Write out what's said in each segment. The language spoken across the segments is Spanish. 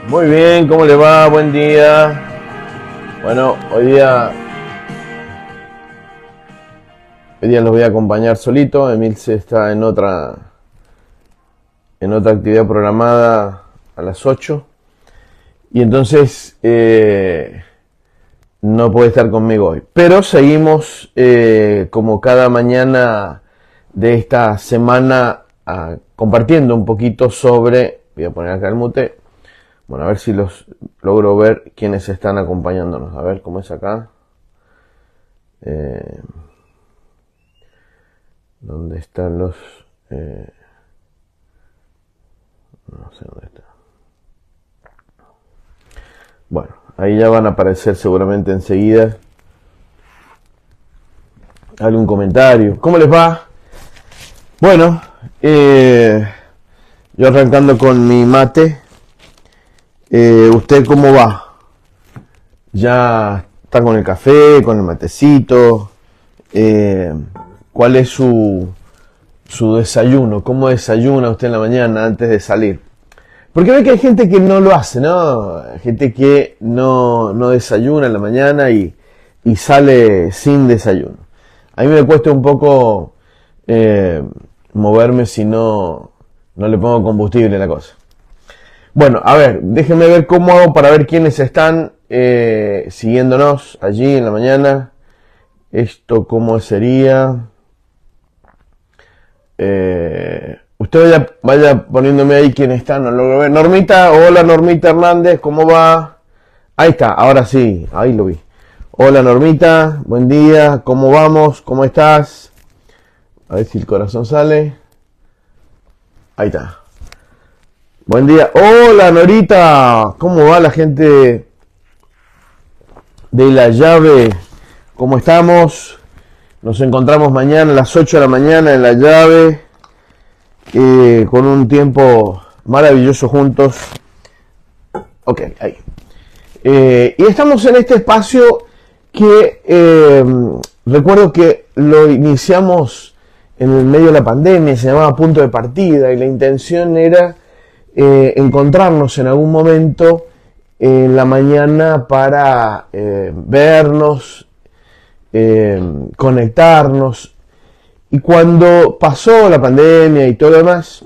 Muy bien, ¿cómo le va? Buen día. Bueno, hoy día los voy a acompañar solito. Emilce está en otra actividad programada a las 8. Y entonces no puede estar conmigo hoy. Pero seguimos como cada mañana de esta semana compartiendo un poquito sobre, voy a poner acá el mute. Bueno, a ver si los logro ver quienes están acompañándonos. A ver cómo es acá. ¿Dónde están los...? No sé dónde está. Bueno, ahí ya van a aparecer seguramente enseguida algún comentario. ¿Cómo les va? Bueno, yo arrancando con mi mate. ¿Usted cómo va? ¿Ya está con el café, con el matecito? ¿Cuál es su desayuno? ¿Cómo desayuna usted en la mañana antes de salir? Porque ve que hay gente que no lo hace, ¿no? Hay gente que no desayuna en la mañana y sale sin desayuno. A mí me cuesta un poco moverme si no le pongo combustible a la cosa. Bueno, a ver, déjenme ver cómo hago para ver quiénes están siguiéndonos allí en la mañana. Esto, ¿cómo sería? Usted vaya poniéndome ahí quién está, no lo veo. Normita, hola Normita Hernández, ¿cómo va? Ahí está, ahora sí, ahí lo vi. Hola Normita, buen día, ¿cómo vamos? ¿Cómo estás? A ver si el corazón sale. Ahí está. Buen día. Hola Norita, ¿cómo va la gente de La Llave? ¿Cómo estamos? Nos encontramos mañana a las 8 de la mañana en La Llave, con un tiempo maravilloso juntos. Ok, ahí. Y estamos en este espacio que recuerdo que lo iniciamos en el medio de la pandemia, se llamaba Punto de Partida, y la intención era encontrarnos en algún momento en la mañana para vernos, conectarnos. Y cuando pasó la pandemia y todo lo demás,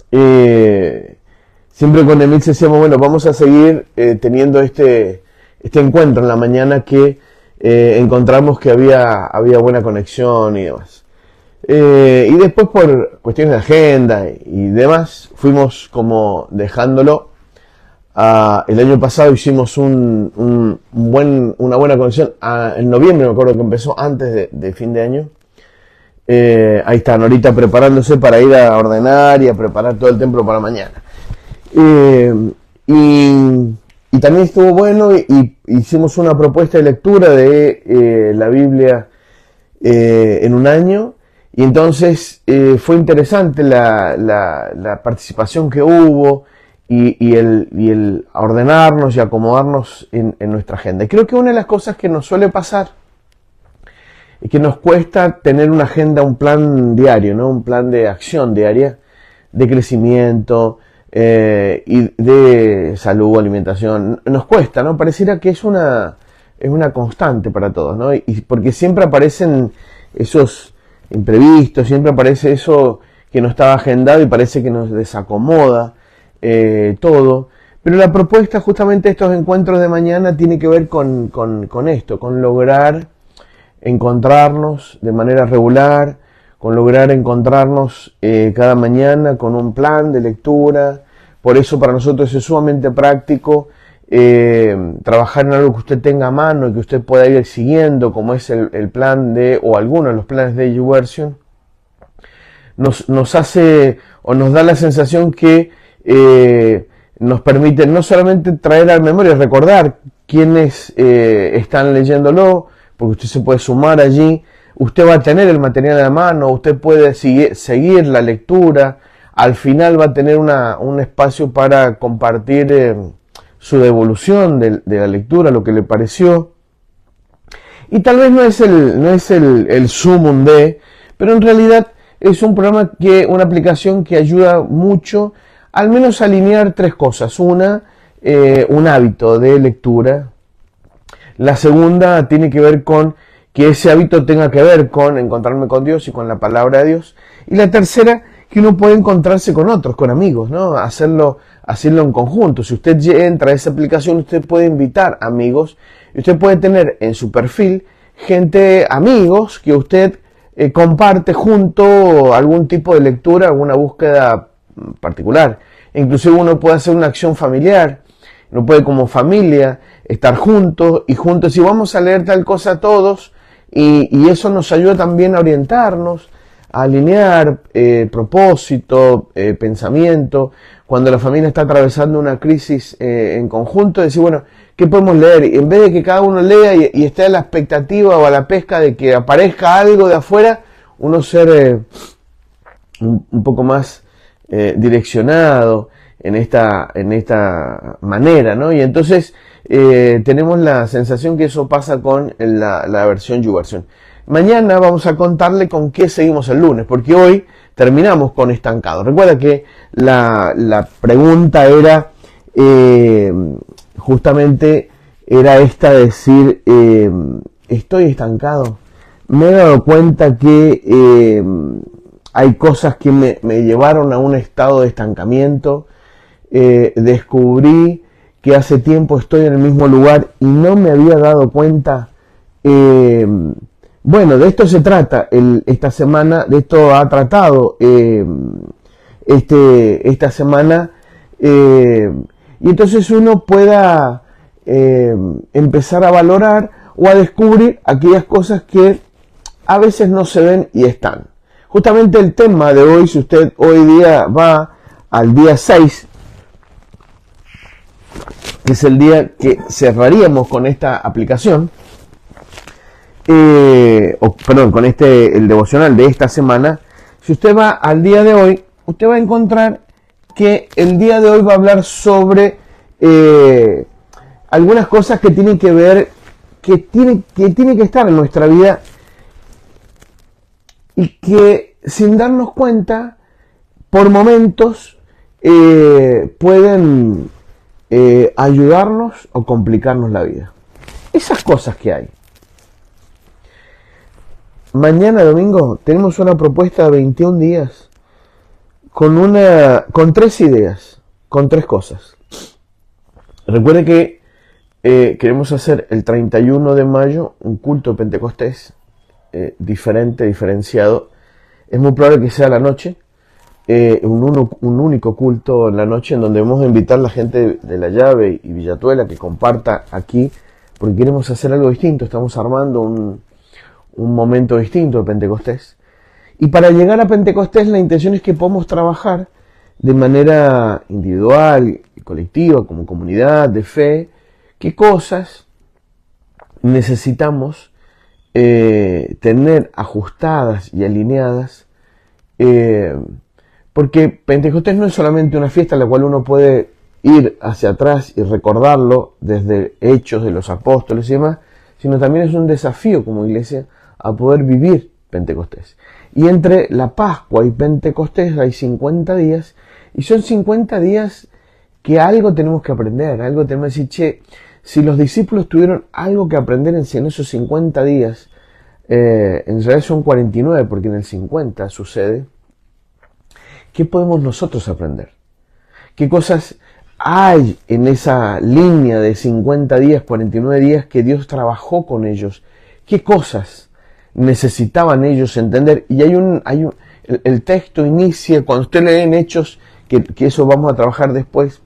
siempre con Emil decíamos, bueno, vamos a seguir teniendo este encuentro en la mañana que encontramos que había buena conexión y demás. Y después por cuestiones de agenda y demás, fuimos como dejándolo. El año pasado hicimos una buena conexión. En noviembre me acuerdo que empezó, antes de fin de año. Ahí está Norita preparándose para ir a ordenar y a preparar todo el templo para mañana. Y también estuvo bueno y hicimos una propuesta de lectura de la Biblia en un año. Y entonces fue interesante la participación que hubo y el ordenarnos y acomodarnos en nuestra agenda. Y creo que una de las cosas que nos suele pasar es que nos cuesta tener una agenda, un plan diario, ¿no? Un plan de acción diaria, de crecimiento y de salud, alimentación. Nos cuesta, ¿no? Pareciera que es una constante para todos, ¿no? Y porque siempre aparecen esos imprevistos, siempre aparece eso que no estaba agendado y parece que nos desacomoda todo. Pero la propuesta justamente de estos encuentros de mañana tiene que ver con esto, con lograr encontrarnos de manera regular, con lograr encontrarnos cada mañana con un plan de lectura. Por eso para nosotros es sumamente práctico trabajar en algo que usted tenga a mano y que usted pueda ir siguiendo, como es el plan o algunos de los planes de YouVersion. Nos hace o nos da la sensación que nos permite no solamente traer a la memoria, recordar quiénes están leyéndolo, porque usted se puede sumar allí, usted va a tener el material a la mano, usted puede seguir la lectura, al final va a tener un espacio para compartir su devolución de la lectura, lo que le pareció. Y tal vez no es el sumum de, pero en realidad es un programa una aplicación que ayuda mucho al menos alinear tres cosas. Una, un hábito de lectura. La segunda tiene que ver con que ese hábito tenga que ver con encontrarme con Dios y con la palabra de Dios. Y la tercera, que uno puede encontrarse con otros, con amigos, ¿no? Hacerlo en conjunto. Si usted entra a esa aplicación, usted puede invitar amigos y usted puede tener en su perfil amigos que usted comparte junto algún tipo de lectura, alguna búsqueda particular. Inclusive uno puede hacer una acción familiar, uno puede como familia estar juntos y vamos a leer tal cosa todos y eso nos ayuda también a orientarnos, a alinear propósito, pensamiento. Cuando la familia está atravesando una crisis en conjunto, decir, bueno, ¿qué podemos leer? Y en vez de que cada uno lea y esté a la expectativa o a la pesca de que aparezca algo de afuera, uno ser un poco más direccionado en esta manera, ¿no? Y entonces tenemos la sensación que eso pasa con la versión YouVersion. Mañana vamos a contarle con qué seguimos el lunes, porque hoy terminamos con estancado. Recuerda que la pregunta era justamente era esta de decir, estoy estancado. Me he dado cuenta que hay cosas que me llevaron a un estado de estancamiento. Descubrí que hace tiempo estoy en el mismo lugar y no me había dado cuenta. Bueno, de esto se trata esta semana, de esto ha tratado esta semana, y entonces uno pueda empezar a valorar o a descubrir aquellas cosas que a veces no se ven y están. Justamente el tema de hoy, si usted hoy día va al día 6, que es el día que cerraríamos con esta aplicación, con el devocional de esta semana. Si usted va al día de hoy, usted va a encontrar que el día de hoy va a hablar sobre algunas cosas que tienen que ver, que tiene que estar en nuestra vida y que sin darnos cuenta, por momentos pueden ayudarnos o complicarnos la vida. Esas cosas que hay. Mañana domingo tenemos una propuesta de 21 días con 3 ideas, con 3 cosas. Recuerde que queremos hacer el 31 de mayo un culto de Pentecostés diferenciado. Es muy probable que sea la noche, un único culto en la noche en donde vamos a invitar a la gente de La Llave y Villatuela que comparta aquí, porque queremos hacer algo distinto. Estamos armando un momento distinto de Pentecostés. Y para llegar a Pentecostés la intención es que podamos trabajar de manera individual y colectiva, como comunidad de fe, qué cosas necesitamos tener ajustadas y alineadas, porque Pentecostés no es solamente una fiesta en la cual uno puede ir hacia atrás y recordarlo desde hechos de los apóstoles y demás, sino también es un desafío como iglesia a poder vivir Pentecostés. Y entre la Pascua y Pentecostés hay 50 días, y son 50 días que algo tenemos que aprender, algo tenemos que decir, si los discípulos tuvieron algo que aprender en esos 50 días, en realidad son 49, porque en el 50 sucede, ¿qué podemos nosotros aprender? ¿Qué cosas hay en esa línea de 50 días, 49 días que Dios trabajó con ellos? ¿Qué cosas necesitaban ellos entender? Y el texto inicia, cuando usted lee en Hechos, que eso vamos a trabajar después,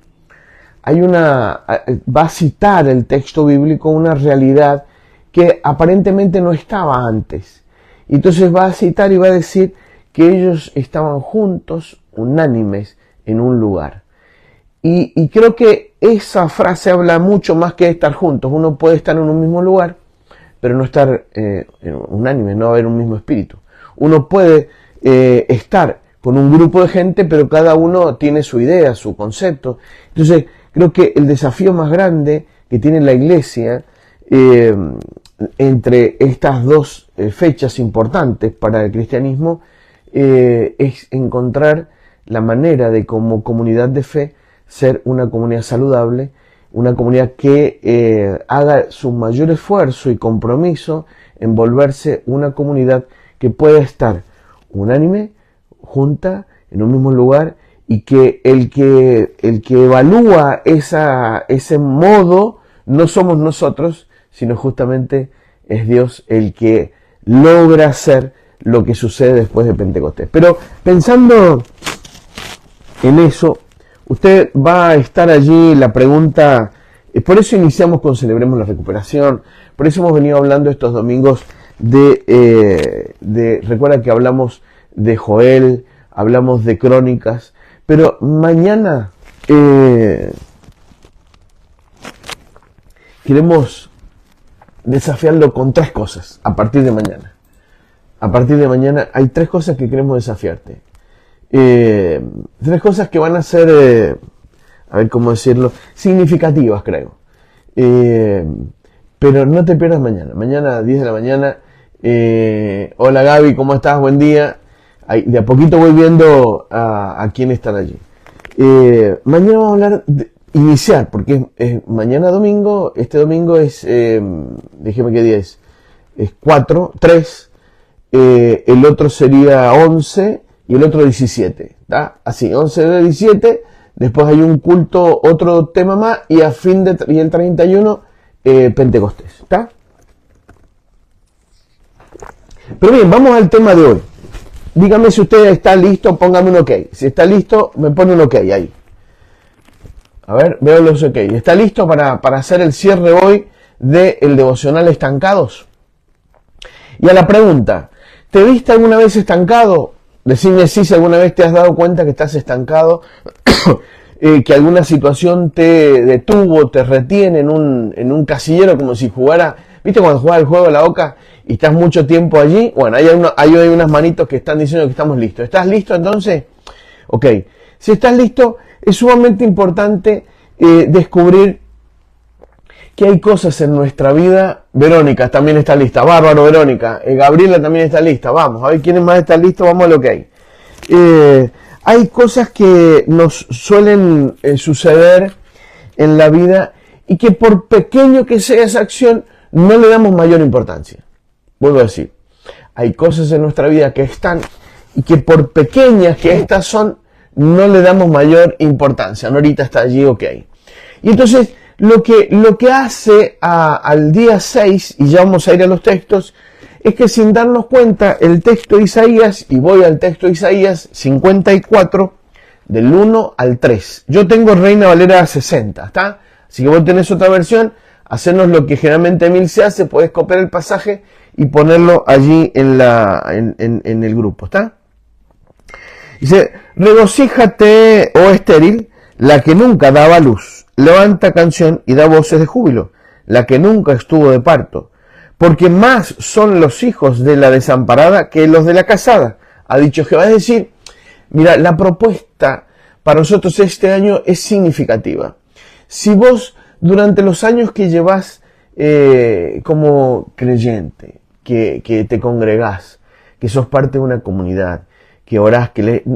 va a citar el texto bíblico una realidad que aparentemente no estaba antes. Entonces va a citar y va a decir que ellos estaban juntos, unánimes, en un lugar. Y creo que esa frase habla mucho más que de estar juntos. Uno puede estar en un mismo lugar, pero no estar unánime, no haber un mismo espíritu. Uno puede estar con un grupo de gente, pero cada uno tiene su idea, su concepto. Entonces, creo que el desafío más grande que tiene la iglesia entre estas dos fechas importantes para el cristianismo es encontrar la manera de como comunidad de fe ser una comunidad saludable, una comunidad que haga su mayor esfuerzo y compromiso en volverse una comunidad que pueda estar unánime, junta, en un mismo lugar, y que el que evalúa ese modo no somos nosotros, sino justamente es Dios el que logra hacer lo que sucede después de Pentecostés. Pero pensando en eso, usted va a estar allí, la pregunta, por eso iniciamos con Celebremos la Recuperación, por eso hemos venido hablando estos domingos recuerda que hablamos de Joel, hablamos de Crónicas, pero mañana queremos desafiarlo con 3 cosas a partir de mañana. A partir de mañana hay 3 cosas que queremos desafiarte. 3 cosas que van a ser, a ver cómo decirlo, significativas, creo. Pero no te pierdas mañana. Mañana a 10 de la mañana. Hola Gaby, ¿cómo estás? Buen día. De a poquito voy viendo a quién están allí. Mañana vamos a hablar iniciar, porque es mañana domingo. Este domingo es, déjeme qué día es 3. El otro sería 11 y el otro 17. ¿Está? Así, 11 de 17. Después hay un culto, otro tema más, y y el 31 Pentecostés. ¿Está? Pero bien, vamos al tema de hoy. Dígame si usted está listo, póngame un OK. Si está listo, me pone un OK ahí. A ver, veo los OK. ¿Está listo para hacer el cierre hoy del devocional Estancados? Y a la pregunta, ¿te viste alguna vez estancado? Decime si alguna vez te has dado cuenta que estás estancado, que alguna situación te detuvo, te retiene en un casillero, como si jugara, ¿viste cuando juegas el juego de la oca y estás mucho tiempo allí? Bueno, hay unas manitos que están diciendo que estamos listos. ¿Estás listo entonces? Ok. Si estás listo, es sumamente importante descubrir que hay cosas en nuestra vida. Verónica también está lista. Bárbaro, Verónica. Gabriela también está lista. Vamos, a ver quién más está listo. Vamos a lo que hay. Hay cosas que nos suelen suceder en la vida y que por pequeño que sea esa acción, no le damos mayor importancia. Vuelvo a decir, hay cosas en nuestra vida que están y que por pequeñas que estas son, no le damos mayor importancia. Norita está allí, ok. Y entonces, lo que hace al día 6, y ya vamos a ir a los textos, es que sin darnos cuenta, el texto de Isaías, y voy al texto de Isaías 54, del 1 al 3. Yo tengo Reina Valera 60, ¿está? Así que vos tenés otra versión, hacernos lo que generalmente Emil se hace, podés copiar el pasaje y ponerlo allí en el grupo, ¿está? Dice, regocíjate, oh estéril, la que nunca daba luz, levanta canción y da voces de júbilo, la que nunca estuvo de parto, porque más son los hijos de la desamparada que los de la casada, ha dicho Jehová. Es decir, mira, la propuesta para nosotros este año es significativa. Si vos, durante los años que llevas como creyente, que te congregás, que sos parte de una comunidad, que orás,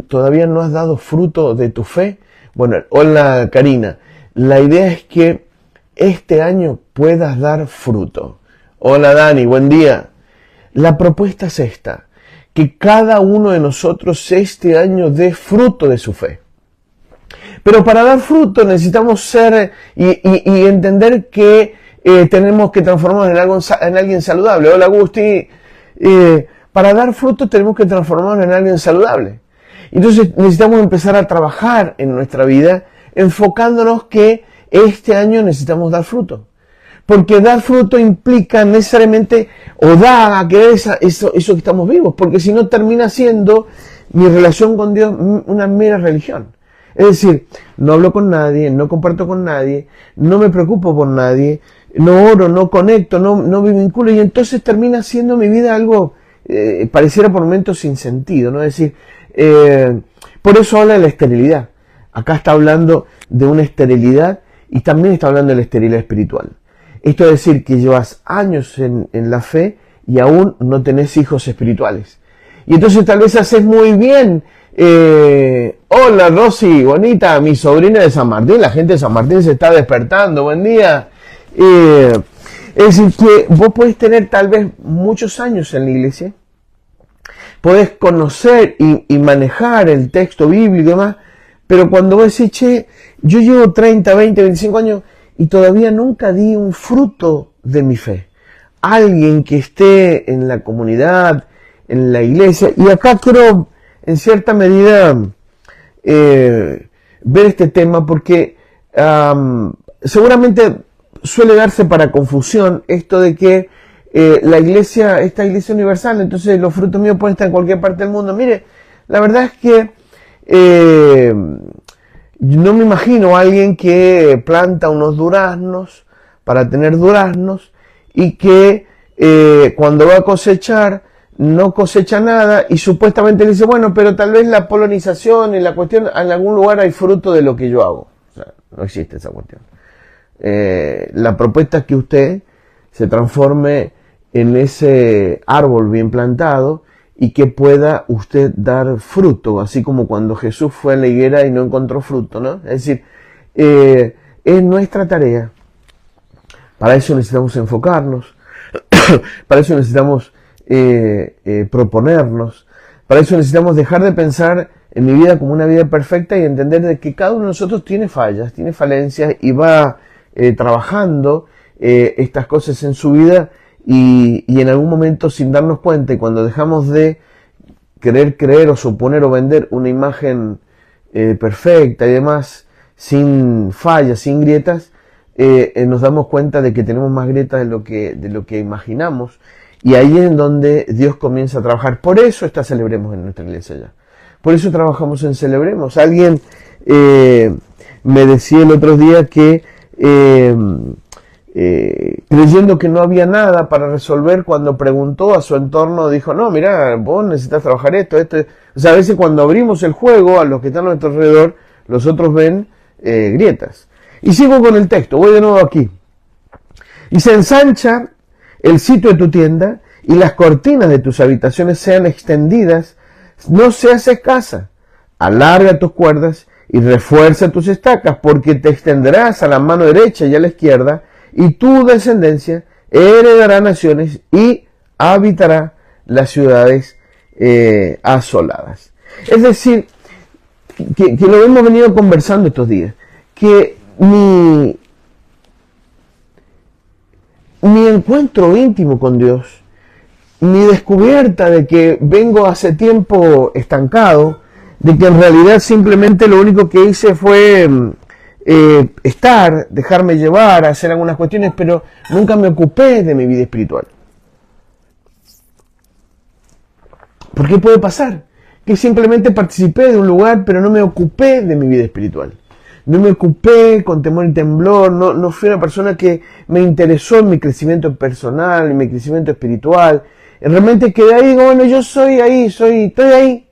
todavía no has dado fruto de tu fe, bueno, hola Karina, la idea es que este año puedas dar fruto. Hola Dani, buen día. La propuesta es esta, que cada uno de nosotros este año dé fruto de su fe. Pero para dar fruto necesitamos ser y entender que tenemos que transformarnos en alguien saludable. Hola Agustín. Para dar fruto tenemos que transformarnos en alguien saludable. Entonces necesitamos empezar a trabajar en nuestra vida enfocándonos que este año necesitamos dar fruto. Porque dar fruto implica necesariamente, o da a querer eso que estamos vivos, porque si no termina siendo mi relación con Dios una mera religión. Es decir, no hablo con nadie, no comparto con nadie, no me preocupo por nadie, no oro, no conecto, no me vinculo, y entonces termina siendo mi vida algo, pareciera por momentos sin sentido, ¿no? Es decir, por eso habla de la esterilidad. Acá está hablando de una esterilidad y también está hablando de la esterilidad espiritual. Esto es decir, que llevas años en la fe y aún no tenés hijos espirituales. Y entonces tal vez haces muy bien Hola Rosy, bonita, mi sobrina de San Martín, la gente de San Martín se está despertando, buen día. Es decir, que vos podés tener tal vez muchos años en la iglesia, podés conocer y manejar el texto bíblico y demás, pero cuando vos decís, che, yo llevo 30, 20, 25 años y todavía nunca di un fruto de mi fe. Alguien que esté en la comunidad, en la iglesia, y acá quiero en cierta medida ver este tema porque seguramente suele darse para confusión esto de que la iglesia, esta iglesia universal, entonces los frutos míos pueden estar en cualquier parte del mundo. Mire, la verdad es que no me imagino a alguien que planta unos duraznos para tener duraznos y que cuando va a cosechar no cosecha nada y supuestamente le dice, bueno, pero tal vez la polinización y la cuestión, en algún lugar hay fruto de lo que yo hago. O sea, no existe esa cuestión. La propuesta es que usted se transforme en ese árbol bien plantado y que pueda usted dar fruto, así como cuando Jesús fue a la higuera y no encontró fruto, ¿no? Es decir, es nuestra tarea. Para eso necesitamos enfocarnos, para eso necesitamos proponernos, para eso necesitamos dejar de pensar en mi vida como una vida perfecta y entender de que cada uno de nosotros tiene fallas, tiene falencias y va trabajando estas cosas en su vida y en algún momento sin darnos cuenta y cuando dejamos de querer creer o suponer o vender una imagen perfecta y demás sin fallas, sin grietas, nos damos cuenta de que tenemos más grietas de lo que imaginamos y ahí es en donde Dios comienza a trabajar. Por eso está Celebremos en nuestra iglesia ya. Por eso trabajamos en Celebremos. Alguien me decía el otro día que creyendo que no había nada para resolver, cuando preguntó a su entorno, dijo, no, mira, vos necesitas trabajar esto. O sea, a veces cuando abrimos el juego, a los que están a nuestro alrededor, los otros ven grietas. Y sigo con el texto, voy de nuevo aquí. Y se ensancha el sitio de tu tienda y las cortinas de tus habitaciones sean extendidas, no seas escasa. Alarga tus cuerdas y refuerza tus estacas, porque te extenderás a la mano derecha y a la izquierda, y tu descendencia heredará naciones y habitará las ciudades asoladas. Es decir, que lo hemos venido conversando estos días, que mi encuentro íntimo con Dios, mi descubierta de que vengo hace tiempo estancado, de que en realidad simplemente lo único que hice fue estar, dejarme llevar, hacer algunas cuestiones, pero nunca me ocupé de mi vida espiritual. ¿Por qué puede pasar? Que simplemente participé de un lugar, pero no me ocupé de mi vida espiritual. No me ocupé con temor y temblor, no fui una persona que me interesó en mi crecimiento personal, en mi crecimiento espiritual. Realmente quedé ahí, digo, bueno, yo soy ahí, estoy ahí.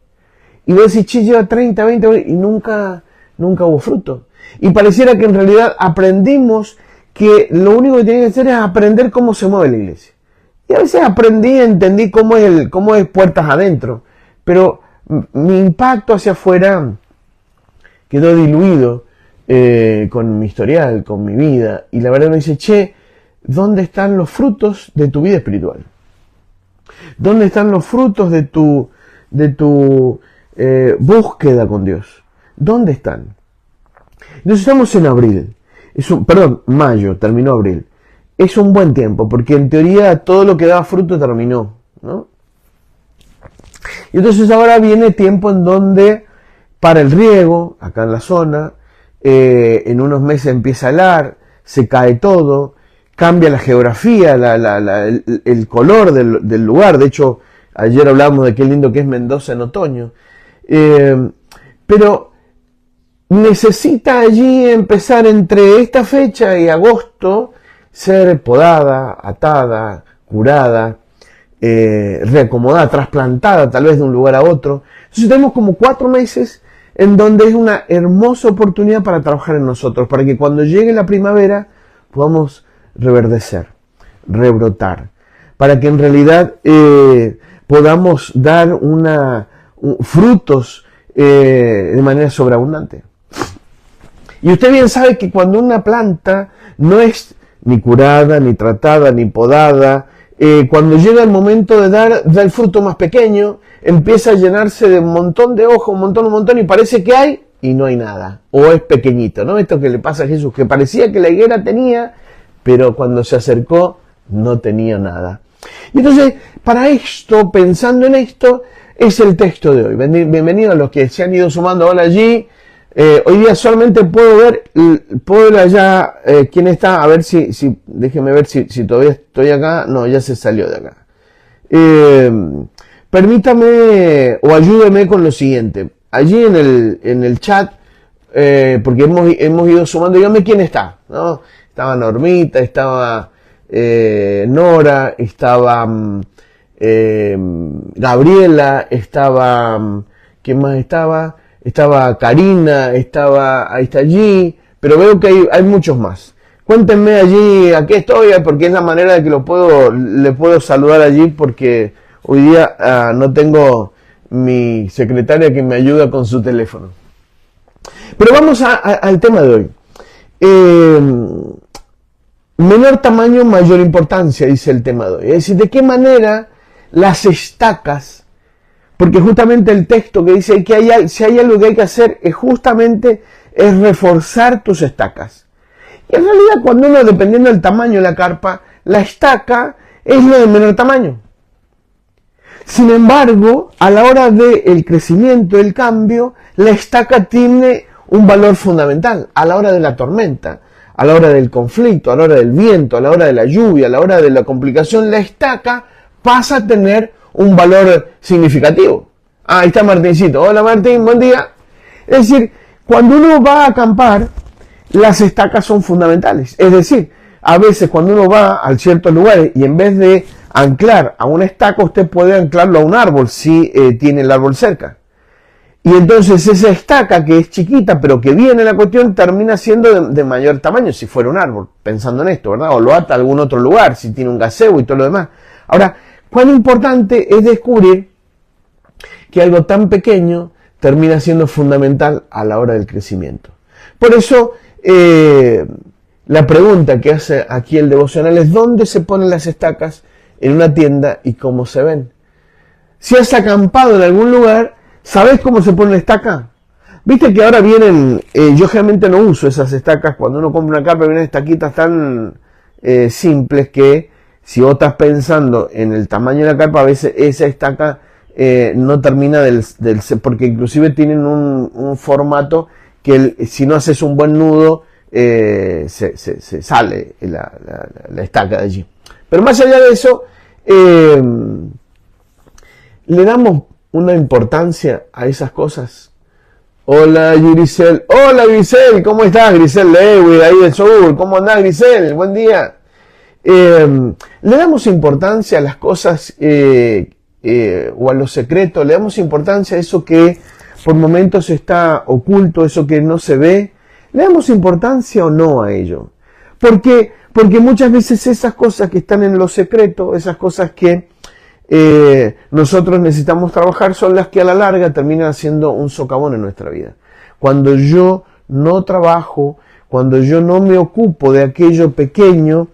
Y vos decís, che, lleva 30, 20, y nunca hubo fruto. Y pareciera que en realidad aprendimos que lo único que tenía que hacer es aprender cómo se mueve la iglesia. Y a veces entendí cómo es puertas adentro. Pero mi impacto hacia afuera quedó diluido con mi historial, con mi vida. Y la verdad me dice, che, ¿dónde están los frutos de tu vida espiritual? ¿Dónde están los frutos de tu búsqueda con Dios? ¿Dónde están? Entonces estamos en abril. Mayo, terminó abril. Es un buen tiempo, porque en teoría todo lo que daba fruto terminó, ¿no? Y entonces ahora viene tiempo en donde para el riego, acá en la zona, en unos meses empieza a helar, se cae todo, cambia la geografía, el color del lugar. De hecho, ayer hablamos de qué lindo que es Mendoza en otoño. Pero necesita allí empezar entre esta fecha y agosto, ser podada, atada, curada, reacomodada, trasplantada tal vez de un lugar a otro. Entonces tenemos como 4 meses en donde es una hermosa oportunidad para trabajar en nosotros, para que cuando llegue la primavera podamos reverdecer, rebrotar, para que en realidad podamos dar frutos de manera sobreabundante. Y usted bien sabe que cuando una planta no es ni curada, ni tratada, ni podada, cuando llega el momento de dar el fruto más pequeño, empieza a llenarse de un montón de hojas, un montón, y parece que hay, y no hay nada. O es pequeñito, ¿no? Esto que le pasa a Jesús, que parecía que la higuera tenía, pero cuando se acercó, no tenía nada. Y entonces, para esto, pensando en esto, es el texto de hoy. Bienvenidos a los que se han ido sumando. Hola allí. Hoy día solamente puedo ver allá quién está, a ver si déjeme ver si todavía estoy acá. No, ya se salió de acá. Permítame o ayúdeme con lo siguiente. Allí en el chat, porque hemos ido sumando, dígame quién está, ¿no? Estaba Normita, estaba Nora, estaba Gabriela, estaba, ¿quién más estaba? Estaba Karina, ahí está allí, pero veo que hay muchos más. Cuéntenme allí, aquí estoy, porque es la manera de que le puedo saludar allí, porque hoy día no tengo mi secretaria que me ayuda con su teléfono. Pero vamos al tema de hoy. Menor tamaño, mayor importancia, dice el tema de hoy. Es decir, ¿de qué manera las estacas? Porque justamente el texto que dice que si hay algo que hay que hacer es reforzar tus estacas. Y en realidad cuando uno, dependiendo del tamaño de la carpa, la estaca es lo de menor tamaño. Sin embargo, a la hora del crecimiento, del cambio, la estaca tiene un valor fundamental a la hora de la tormenta, a la hora del conflicto, a la hora del viento, a la hora de la lluvia, a la hora de la complicación. La estaca pasa a tener un valor significativo. Ahí está Martincito. Hola Martín, buen día. Es decir, cuando uno va a acampar, las estacas son fundamentales. Es decir, a veces cuando uno va a ciertos lugares y en vez de anclar a una estaca, usted puede anclarlo a un árbol si tiene el árbol cerca. Y entonces esa estaca que es chiquita, pero que viene la cuestión, termina siendo de mayor tamaño si fuera un árbol, pensando en esto, ¿verdad? O lo ata a algún otro lugar, si tiene un gazebo y todo lo demás. Ahora, cuán importante es descubrir que algo tan pequeño termina siendo fundamental a la hora del crecimiento. Por eso, la pregunta que hace aquí el devocional es: ¿dónde se ponen las estacas en una tienda y cómo se ven? Si has acampado en algún lugar, ¿sabes cómo se pone la estaca? Viste que ahora vienen, yo generalmente no uso esas estacas. Cuando uno compra una carpa vienen estaquitas tan simples que si vos estás pensando en el tamaño de la carpa, a veces esa estaca no termina porque inclusive tienen un formato que si no haces un buen nudo, se sale la estaca de allí. Pero más allá de eso, le damos una importancia a esas cosas. Hola Grisel. Hola Grisel, ¿cómo estás? Grisel Lewis, ahí del sur. ¿Cómo andás, Grisel? Buen día. Le damos importancia a las cosas o a los secretos, le damos importancia a eso que por momentos está oculto, eso que no se ve. ¿Le damos importancia o no a ello? Porque muchas veces esas cosas que están en lo secreto, esas cosas que nosotros necesitamos trabajar, son las que a la larga terminan siendo un socavón en nuestra vida. Cuando yo no trabajo, cuando yo no me ocupo de aquello pequeño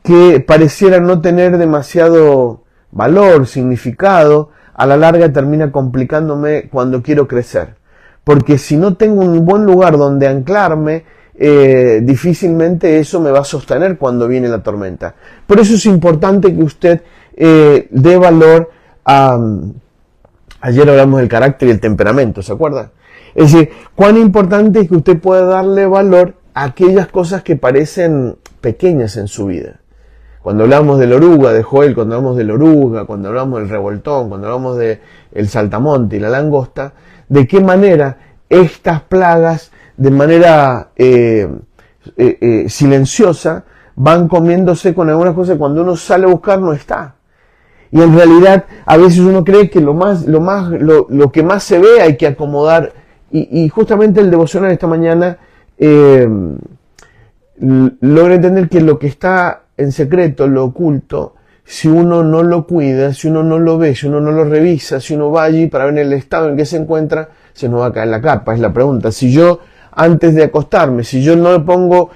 que pareciera no tener demasiado valor, significado, a la larga termina complicándome cuando quiero crecer. Porque si no tengo un buen lugar donde anclarme, difícilmente eso me va a sostener cuando viene la tormenta. Por eso es importante que usted dé valor a... Ayer hablamos del carácter y el temperamento, ¿se acuerda? Es decir, cuán importante es que usted pueda darle valor a aquellas cosas que parecen pequeñas en su vida. Cuando hablamos de la oruga, de Joel, cuando hablamos de la oruga, cuando hablamos del revoltón, cuando hablamos del saltamonte y la langosta, de qué manera estas plagas, de manera silenciosa, van comiéndose con algunas cosas que cuando uno sale a buscar no está. Y en realidad a veces uno cree que lo que más se ve hay que acomodar. Y justamente el devocional esta mañana logra entender que lo que está en secreto, lo oculto, si uno no lo cuida, si uno no lo ve, si uno no lo revisa, si uno va allí para ver el estado en que se encuentra, se nos va a caer la capa. Es la pregunta. Si yo, antes de acostarme, si yo no pongo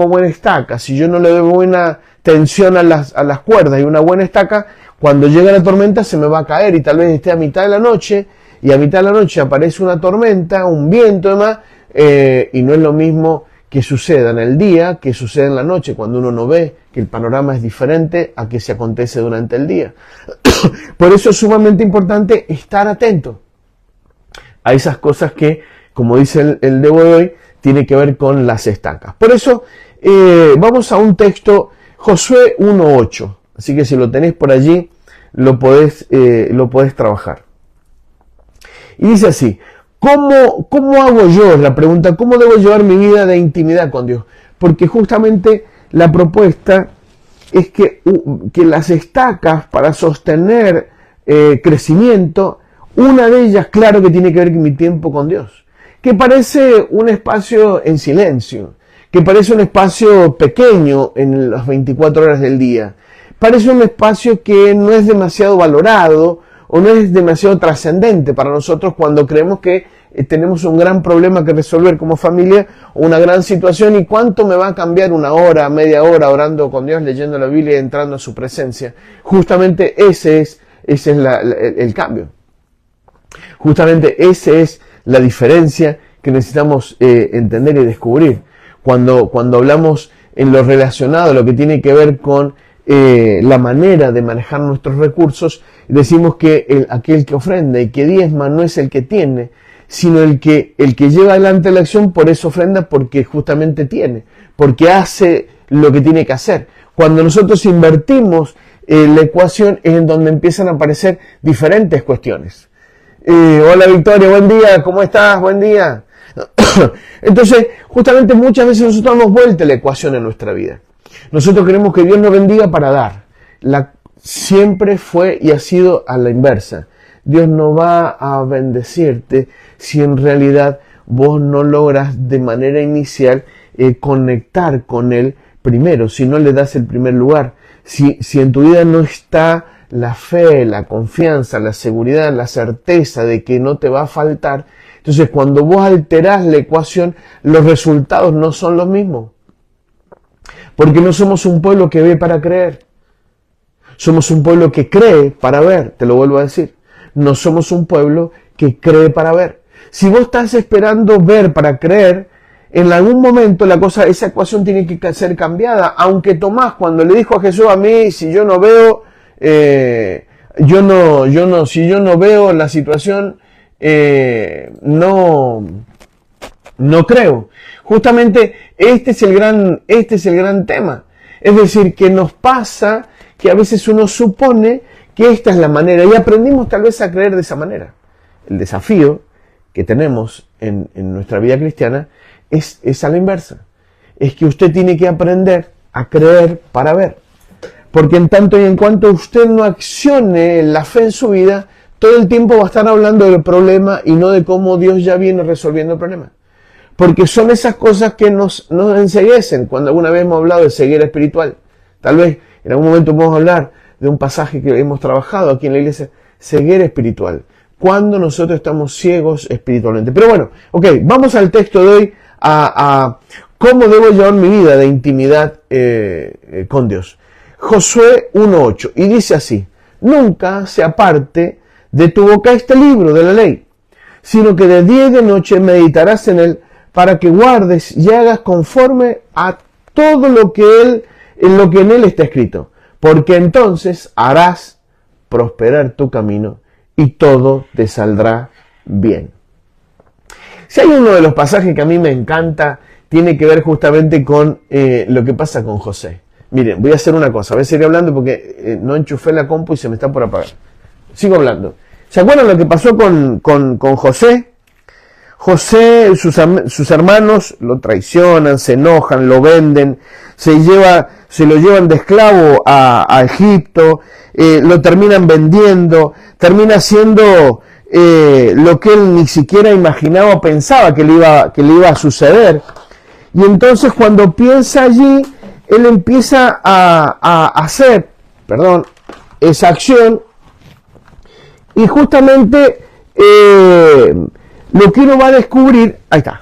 buena estaca, si yo no le doy buena tensión a las cuerdas y una buena estaca, cuando llega la tormenta se me va a caer y tal vez esté a mitad de la noche y a mitad de la noche aparece una tormenta, un viento y demás, y no es lo mismo que suceda en el día, que suceda en la noche, cuando uno no ve que el panorama es diferente a que se acontece durante el día. Por eso es sumamente importante estar atento a esas cosas que, como dice el Debo de hoy, tiene que ver con las estacas. Por eso vamos a un texto, Josué 1:8. Así que si lo tenés por allí, lo podés trabajar. Y dice así: ¿Cómo hago yo? Es la pregunta, ¿cómo debo llevar mi vida de intimidad con Dios? Porque justamente la propuesta es que las estacas para sostener crecimiento, una de ellas, claro que tiene que ver con mi tiempo con Dios, que parece un espacio en silencio, que parece un espacio pequeño en las 24 horas del día, parece un espacio que no es demasiado valorado o no es demasiado trascendente para nosotros cuando creemos que tenemos un gran problema que resolver como familia o una gran situación, y cuánto me va a cambiar una hora, media hora orando con Dios, leyendo la Biblia y entrando a su presencia. Justamente ese es el cambio. Justamente esa es la diferencia que necesitamos entender y descubrir. Cuando hablamos en lo relacionado, lo que tiene que ver con la manera de manejar nuestros recursos, decimos que aquel que ofrenda y que diezma no es el que tiene, sino el que lleva adelante la acción. Por eso ofrenda, porque justamente tiene, porque hace lo que tiene que hacer. Cuando nosotros invertimos la ecuación es en donde empiezan a aparecer diferentes cuestiones. Hola Victoria, buen día, ¿cómo estás? Buen día. Entonces, justamente muchas veces nosotros damos vuelta la ecuación en nuestra vida. Nosotros queremos que Dios nos bendiga para dar. Siempre fue y ha sido a la inversa. Dios no va a bendecirte si en realidad vos no logras de manera inicial conectar con Él primero, si no le das el primer lugar. Si en tu vida no está la fe, la confianza, la seguridad, la certeza de que no te va a faltar, entonces cuando vos alterás la ecuación, los resultados no son los mismos. Porque no somos un pueblo que ve para creer. Somos un pueblo que cree para ver, te lo vuelvo a decir. No somos un pueblo que cree para ver. Si vos estás esperando ver para creer, en algún momento esa ecuación tiene que ser cambiada. Aunque Tomás, cuando le dijo a Jesús, a mí, si yo no veo, si yo no veo la situación, no creo. Justamente este es el gran tema. Es decir, que nos pasa que a veces uno supone que esta es la manera y aprendimos tal vez a creer de esa manera. El desafío que tenemos en nuestra vida cristiana es a la inversa. Es que usted tiene que aprender a creer para ver. Porque en tanto y en cuanto usted no accione la fe en su vida, todo el tiempo va a estar hablando del problema y no de cómo Dios ya viene resolviendo el problema. Porque son esas cosas que nos enceguecen. Cuando alguna vez hemos hablado de ceguera espiritual, tal vez en algún momento podemos hablar de un pasaje que hemos trabajado aquí en la iglesia, ceguera espiritual. Cuando nosotros estamos ciegos espiritualmente. Pero bueno, ok, vamos al texto de hoy, a cómo debo llevar mi vida de intimidad con Dios. Josué 1:8, y dice así: nunca se aparte de tu boca este libro de la ley, sino que de día y de noche meditarás en él, para que guardes y hagas conforme a todo lo que en él está escrito, porque entonces harás prosperar tu camino y todo te saldrá bien. Si hay uno de los pasajes que a mí me encanta, tiene que ver justamente con lo que pasa con José. Miren, voy a hacer una cosa, voy a seguir hablando porque no enchufé la compu y se me está por apagar. Sigo hablando. ¿Se acuerdan lo que pasó con José? José, sus hermanos lo traicionan, se enojan, lo venden, se lo llevan de esclavo a Egipto, lo terminan vendiendo, termina siendo lo que él ni siquiera imaginaba o pensaba que le iba a suceder. Y entonces cuando piensa allí, él empieza a hacer esa acción, y justamente lo que uno va a descubrir, ahí está,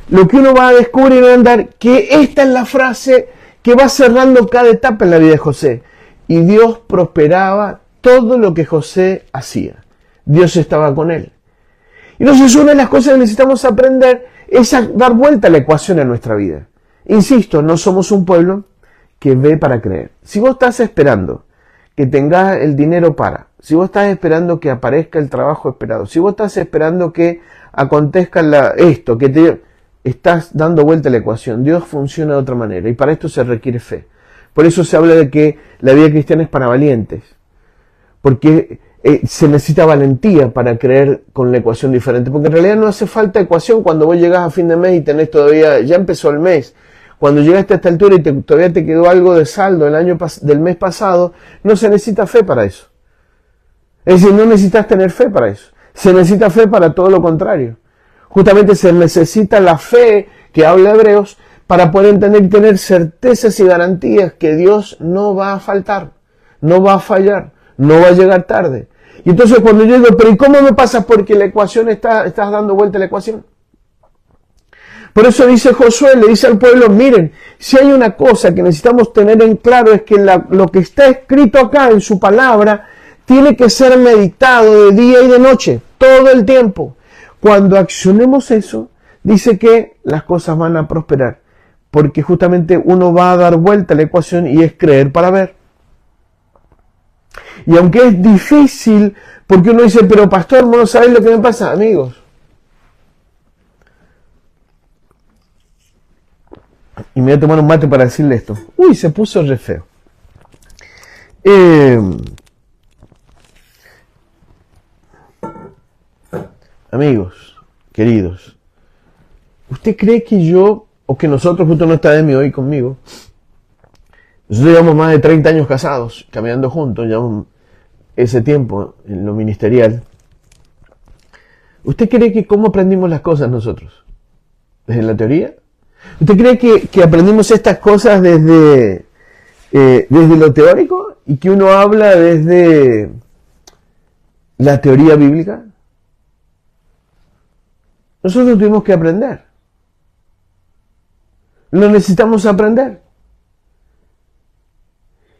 lo que uno va a descubrir en andar, que esta es la frase que va cerrando cada etapa en la vida de José. Y Dios prosperaba todo lo que José hacía. Dios estaba con él. Y entonces una de las cosas que necesitamos aprender es a dar vuelta a la ecuación en nuestra vida. Insisto, no somos un pueblo que ve para creer. Si vos estás esperando que tengas el dinero para, si vos estás esperando que aparezca el trabajo esperado, si vos estás esperando que acontezca esto, que te estás dando vuelta a la ecuación, Dios funciona de otra manera y para esto se requiere fe. Por eso se habla de que la vida cristiana es para valientes, porque se necesita valentía para creer con la ecuación diferente, porque en realidad no hace falta ecuación cuando vos llegás a fin de mes y tenés todavía, ya empezó el mes. Cuando llegaste a esta altura y todavía te quedó algo de saldo del mes pasado, no se necesita fe para eso. Es decir, no necesitas tener fe para eso. Se necesita fe para todo lo contrario. Justamente se necesita la fe que habla Hebreos para poder entender y tener certezas y garantías que Dios no va a faltar, no va a fallar, no va a llegar tarde. Y entonces cuando yo digo, pero ¿y cómo me pasa? Porque la ecuación estás dando vuelta a la ecuación. Por eso dice Josué, le dice al pueblo, miren, si hay una cosa que necesitamos tener en claro es que lo que está escrito acá en su palabra tiene que ser meditado de día y de noche, todo el tiempo. Cuando accionemos eso, dice que las cosas van a prosperar, porque justamente uno va a dar vuelta a la ecuación y es creer para ver. Y aunque es difícil, porque uno dice, pero pastor, ¿no sabes lo que me pasa? Amigos, y me voy a tomar un mate para decirle esto. Uy, se puso re feo. Amigos, queridos, ¿usted cree que yo, o que nosotros, justo no está Demi hoy conmigo, nosotros llevamos más de 30 años casados, caminando juntos, llevamos ese tiempo en lo ministerial? ¿Usted cree que cómo aprendimos las cosas nosotros? ¿Desde la teoría? ¿Usted cree que aprendimos estas cosas desde lo teórico y que uno habla desde la teoría bíblica? Nosotros tuvimos que aprender. Lo necesitamos aprender.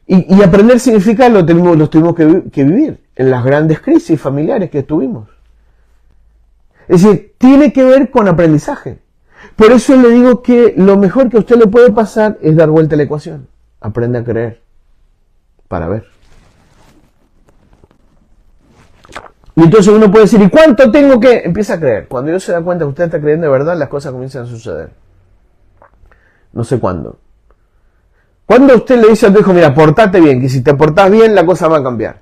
Y aprender significa lo tuvimos que vivir en las grandes crisis familiares que tuvimos. Es decir, tiene que ver con aprendizaje. Por eso le digo que lo mejor que a usted le puede pasar es dar vuelta a la ecuación. Aprende a creer para ver. Y entonces uno puede decir, ¿y cuánto tengo que? Empieza a creer. Cuando Dios se da cuenta que usted está creyendo de verdad, las cosas comienzan a suceder. No sé cuándo. Cuando usted le dice a tu hijo, mira, portate bien, que si te portás bien, la cosa va a cambiar.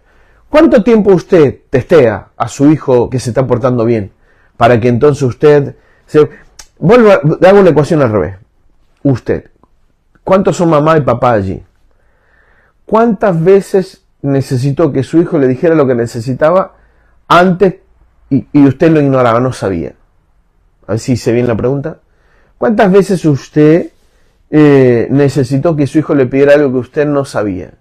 ¿Cuánto tiempo usted testea a su hijo que se está portando bien? Para que entonces usted hago la ecuación al revés. Usted. ¿Cuántos son mamá y papá allí? ¿Cuántas veces necesitó que su hijo le dijera lo que necesitaba antes y usted lo ignoraba, no sabía? A ver si hice bien la pregunta. ¿Cuántas veces usted necesitó que su hijo le pidiera algo que usted no sabía?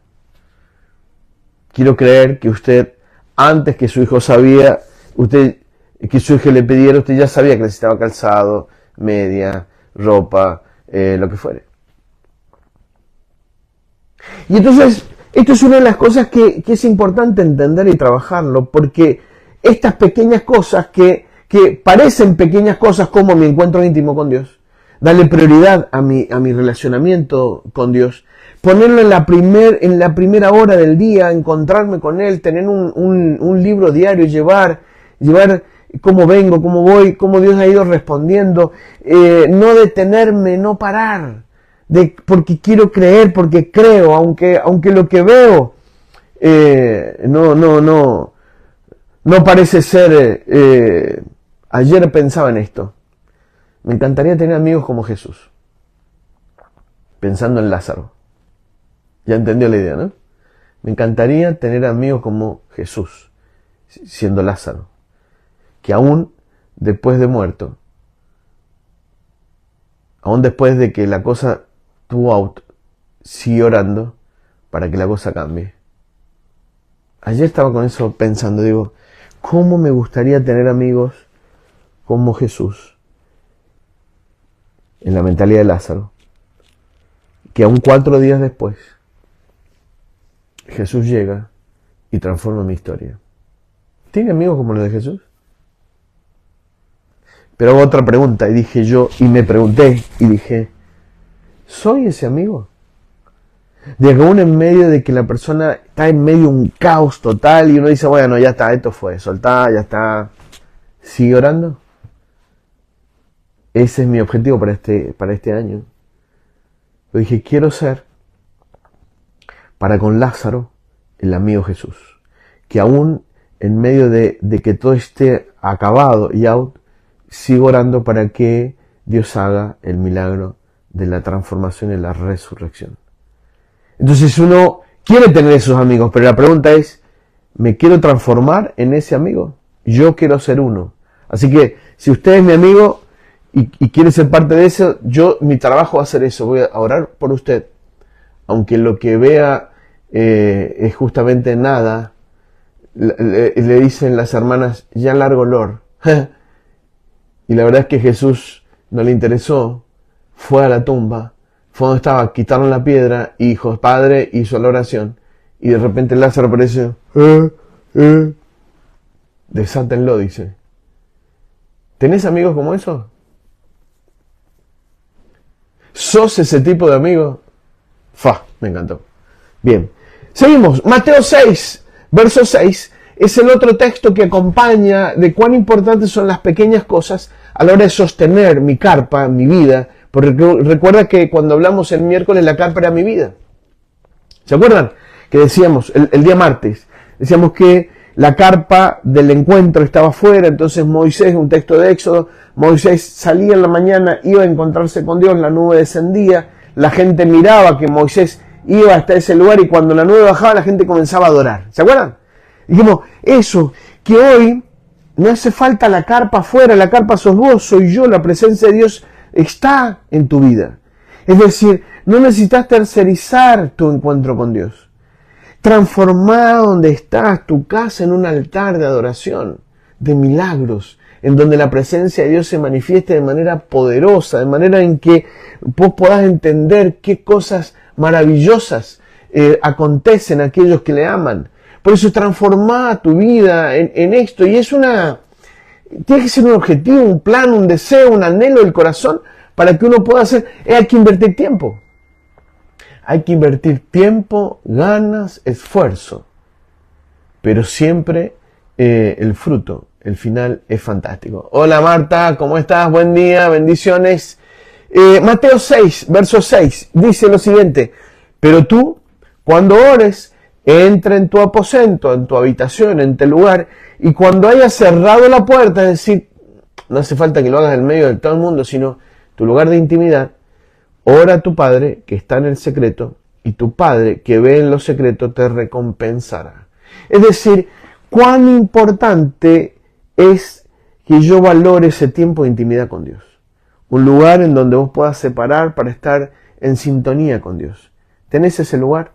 Quiero creer que usted, antes que su hijo sabía, que su hijo le pidiera, usted ya sabía que necesitaba calzado, media, ropa, lo que fuere. Y entonces, esto es una de las cosas que es importante entender y trabajarlo, porque estas pequeñas cosas que parecen pequeñas cosas como mi encuentro íntimo con Dios, darle prioridad a mi relacionamiento con Dios, ponerlo en la primera hora del día, encontrarme con Él, tener un libro diario, llevar cómo vengo, cómo voy, cómo Dios ha ido respondiendo, no detenerme, no parar, porque quiero creer, porque creo, aunque lo que veo no parece ser. Ayer pensaba en esto. Me encantaría tener amigos como Jesús, pensando en Lázaro. Ya entendió la idea, ¿no? Me encantaría tener amigos como Jesús, siendo Lázaro, que aún después de muerto, aún después de que la cosa tuvo out, sigue orando para que la cosa cambie. Ayer estaba con eso pensando, digo, ¿Cómo me gustaría tener amigos como Jesús? En la mentalidad de Lázaro, que aún 4 días después, Jesús llega y transforma mi historia. ¿Tiene amigos como los de Jesús? Pero hago otra pregunta, y me pregunté, y dije, ¿soy ese amigo? De que aún en medio de que la persona está en medio de un caos total y uno dice, bueno, ya está, esto fue, soltá, ya está, sigue orando. Ese es mi objetivo para este año. Yo dije, quiero ser, para con Lázaro, el amigo Jesús. Que aún en medio de que todo esté acabado y out, sigo orando para que Dios haga el milagro de la transformación y la resurrección. Entonces uno quiere tener esos amigos, pero la pregunta es, ¿me quiero transformar en ese amigo? Yo quiero ser uno. Así que si usted es mi amigo y quiere ser parte de eso, mi trabajo va a ser eso. Voy a orar por usted. Aunque lo que vea es justamente nada, le dicen las hermanas, ya largo Lord. Y la verdad es que Jesús no le interesó, fue a la tumba, fue donde estaba, quitaron la piedra, y dijo, Padre, hizo la oración, y de repente Lázaro aparece, desátenlo, dice. ¿Tenés amigos como esos? ¿Sos ese tipo de amigo? Me encantó. Bien, seguimos. Mateo 6, verso 6, es el otro texto que acompaña de cuán importantes son las pequeñas cosas a la hora de sostener mi carpa, mi vida. Porque recuerda que cuando hablamos el miércoles, la carpa era mi vida. ¿Se acuerdan? Que decíamos, el día martes, decíamos que la carpa del encuentro estaba afuera, entonces Moisés, un texto de Éxodo, Moisés salía en la mañana, iba a encontrarse con Dios, la nube descendía, la gente miraba que Moisés iba hasta ese lugar y cuando la nube bajaba la gente comenzaba a adorar. ¿Se acuerdan? Dijimos, eso, que hoy no hace falta la carpa afuera, la carpa sos vos, soy yo, la presencia de Dios está en tu vida. Es decir, no necesitas tercerizar tu encuentro con Dios. Transformar donde estás, tu casa, en un altar de adoración, de milagros, en donde la presencia de Dios se manifieste de manera poderosa, de manera en que vos podás entender qué cosas maravillosas acontecen a aquellos que le aman. Por eso transformar tu vida en esto, y tiene que ser un objetivo, un plan, un deseo, un anhelo del corazón para que uno pueda hacer. Hay que invertir tiempo. Hay que invertir tiempo, ganas, esfuerzo. Pero siempre el fruto, el final es fantástico. Hola Marta, ¿cómo estás? Buen día, bendiciones. Mateo 6, verso 6, dice lo siguiente. Pero tú, cuando ores, entra en tu aposento, en tu habitación, en tu lugar, y cuando hayas cerrado la puerta, es decir, no hace falta que lo hagas en medio de todo el mundo, sino tu lugar de intimidad, ora a tu Padre que está en el secreto, y tu Padre que ve en lo secreto te recompensará. Es decir, cuán importante es que yo valore ese tiempo de intimidad con Dios. Un lugar en donde vos puedas separar para estar en sintonía con Dios. ¿Tenés ese lugar?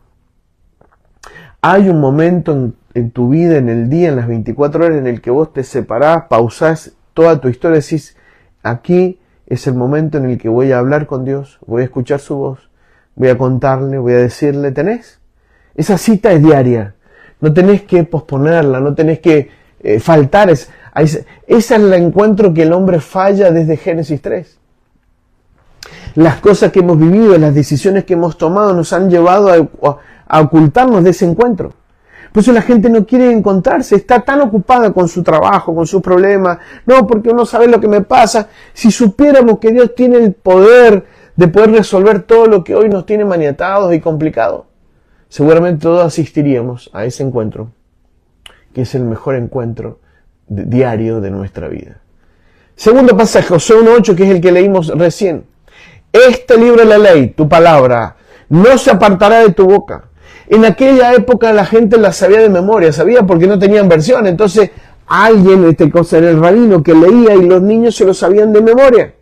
Hay un momento en tu vida, en el día, en las 24 horas, en el que vos te separás, pausás toda tu historia, decís, aquí es el momento en el que voy a hablar con Dios, voy a escuchar su voz, voy a contarle, voy a decirle, ¿tenés? Esa cita es diaria, no tenés que posponerla, no tenés que faltar. Ese es el encuentro que el hombre falla desde Génesis 3. Las cosas que hemos vivido, las decisiones que hemos tomado nos han llevado a ocultarnos de ese encuentro. Por eso la gente no quiere encontrarse, está tan ocupada con su trabajo, con sus problemas. No, porque uno sabe lo que me pasa. Si supiéramos que Dios tiene el poder de poder resolver todo lo que hoy nos tiene maniatados y complicados, seguramente todos asistiríamos a ese encuentro, que es el mejor encuentro diario de nuestra vida. Segundo pasaje, Josué 1:8, que es el que leímos recién. Este libro de la ley, tu palabra, no se apartará de tu boca. En aquella época la gente la sabía de memoria, sabía porque no tenían versión. Entonces alguien, era el rabino, que leía y los niños se lo sabían de memoria.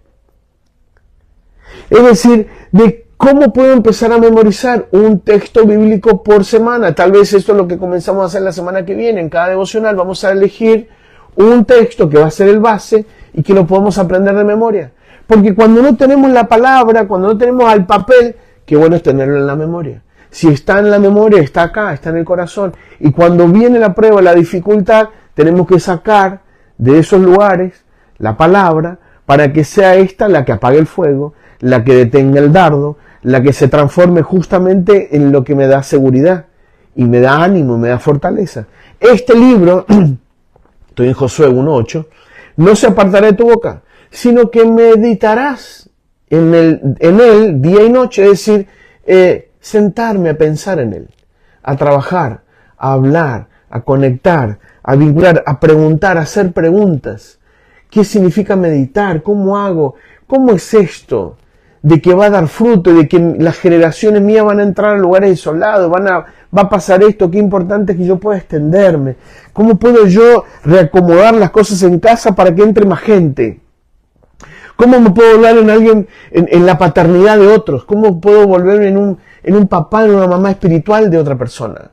Es decir, de cómo puedo empezar a memorizar un texto bíblico por semana. Tal vez esto es lo que comenzamos a hacer la semana que viene. En cada devocional vamos a elegir un texto que va a ser el base y que lo podemos aprender de memoria. Porque cuando no tenemos la palabra, cuando no tenemos al papel, qué bueno es tenerlo en la memoria. Si está en la memoria, está acá, está en el corazón. Y cuando viene la prueba, la dificultad, tenemos que sacar de esos lugares la palabra para que sea esta la que apague el fuego, la que detenga el dardo, la que se transforme justamente en lo que me da seguridad y me da ánimo, me da fortaleza. Este libro, estoy en Josué 1:8, no se apartará de tu boca, sino que meditarás en él día y noche, es decir, sentarme a pensar en él, a trabajar, a hablar, a conectar, a vincular, a preguntar, a hacer preguntas. ¿Qué significa meditar? ¿Cómo hago? ¿Cómo es esto? De que va a dar fruto, de que las generaciones mías van a entrar a lugares desolados, va a pasar esto, qué importante es que yo pueda extenderme. ¿Cómo puedo yo reacomodar las cosas en casa para que entre más gente? ¿Cómo me puedo volver en alguien, en la paternidad de otros? ¿Cómo puedo volverme en un papá, en una mamá espiritual de otra persona?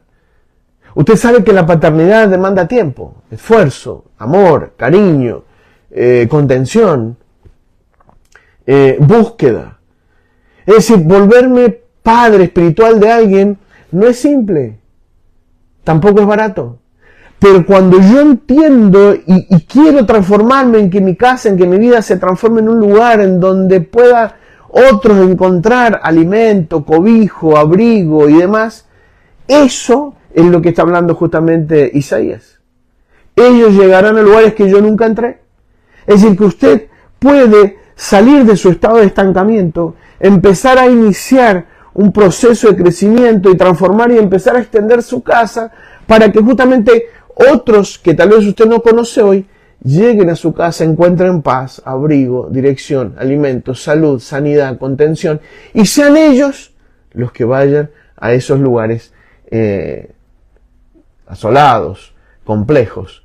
Usted sabe que la paternidad demanda tiempo, esfuerzo, amor, cariño, contención, búsqueda. Es decir, volverme padre espiritual de alguien no es simple, tampoco es barato. Pero cuando yo entiendo y quiero transformarme en que mi casa, en que mi vida se transforme en un lugar en donde pueda otros encontrar alimento, cobijo, abrigo y demás, eso es lo que está hablando justamente Isaías. Ellos llegarán a lugares que yo nunca entré. Es decir, que usted puede salir de su estado de estancamiento, empezar a iniciar un proceso de crecimiento y transformar y empezar a extender su casa para que justamente otros que tal vez usted no conoce hoy lleguen a su casa, encuentren paz, abrigo, dirección, alimento, salud, sanidad, contención y sean ellos los que vayan a esos lugares asolados, complejos,